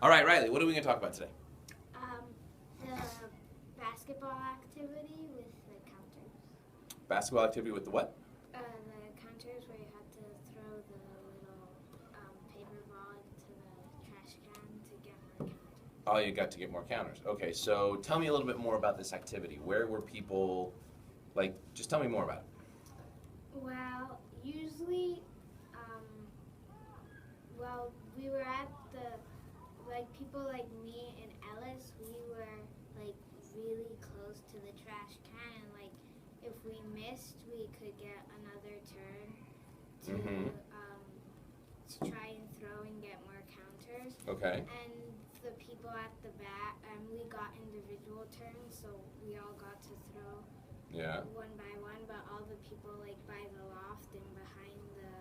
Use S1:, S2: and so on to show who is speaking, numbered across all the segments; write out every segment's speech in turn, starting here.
S1: All right, Riley, what are we going to talk about today?
S2: The basketball activity with the counters.
S1: Basketball activity with the what?
S2: The counters where you had to throw the little paper ball into the trash can to get more counters.
S1: Oh, you got to get more counters. Okay, so tell me a little bit more about this activity. Where were people, just tell me more about it.
S2: Well, usually, we were at people like me and Ellis, we were really close to the trash can, and if we missed, we could get another turn to try and throw and get more counters.
S1: Okay.
S2: And the people at the back, we got individual turns, so we all got to throw one by one, but all the people by the loft and behind the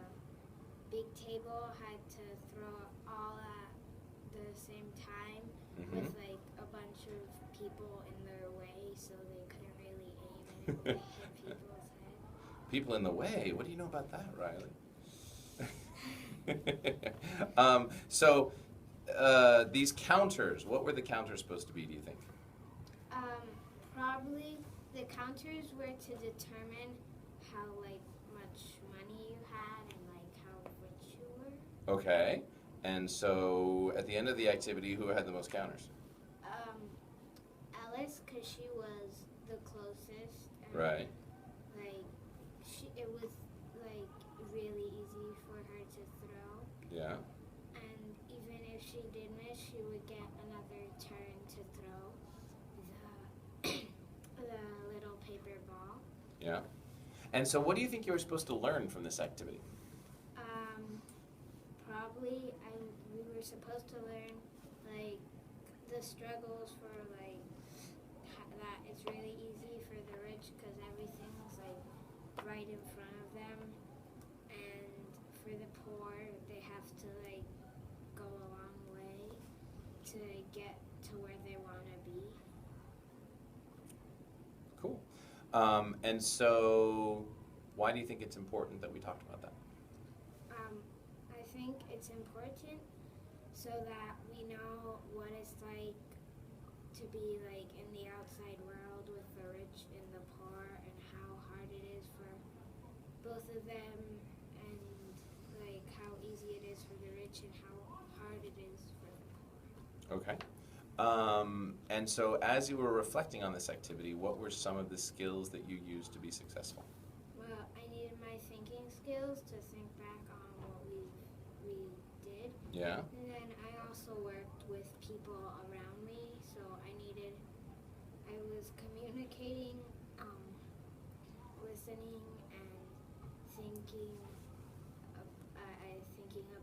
S2: big table had to throw all at the same time with a bunch of people in their way, so they couldn't really aim and it would hit people's head.
S1: People in the way? What do you know about that, Riley? So these counters, what were the counters supposed to be, do you think?
S2: Probably the counters were to determine how much money you had and how rich you were.
S1: Okay. And so at the end of the activity, who had the most counters?
S2: Ellis, because she was the closest. And
S1: Right.
S2: It was really easy for her to throw.
S1: Yeah.
S2: And even if she did miss, she would get another turn to throw the little paper ball.
S1: Yeah. And so what do you think you were supposed to learn from this activity?
S2: Probably we were supposed to learn the struggles for that it's really easy for the rich because everything's right in front of them, and for the poor they have to go a long way to get to where they want to be.
S1: Cool. And so why do you think it's important that we talked about that?
S2: I think it's important so that we know what it's like to be in the outside world with the rich and the poor, and how hard it is for both of them, and how easy it is for the rich and how hard it is for the poor.
S1: Okay. And so as you were reflecting on this activity, what were some of the skills that you used to be successful?
S2: Well, I needed my thinking skills to think back on what we did.
S1: Yeah.
S2: And then I also worked with people around me, so I was communicating, listening, and thinking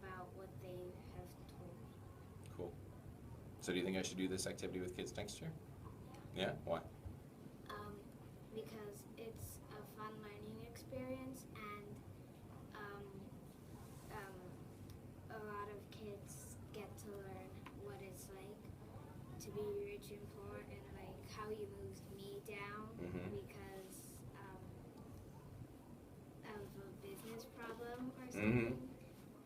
S2: about what they have told me.
S1: Cool. So do you think I should do this activity with kids next year? Yeah? Why?
S2: Because it's a fun learning experience, and a lot of kids get to learn what it's like to be rich and poor, and how you moved me down because of a business problem or something.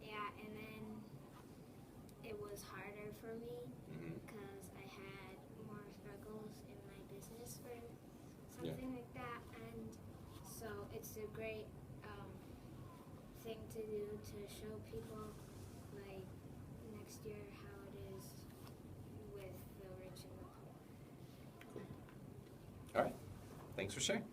S2: Yeah, and then it was harder for me because I had more struggles in my business or something like that, and so it's a great thing to do to show people next year how it is with the rich and the poor.
S1: Cool. All right. Thanks for sharing.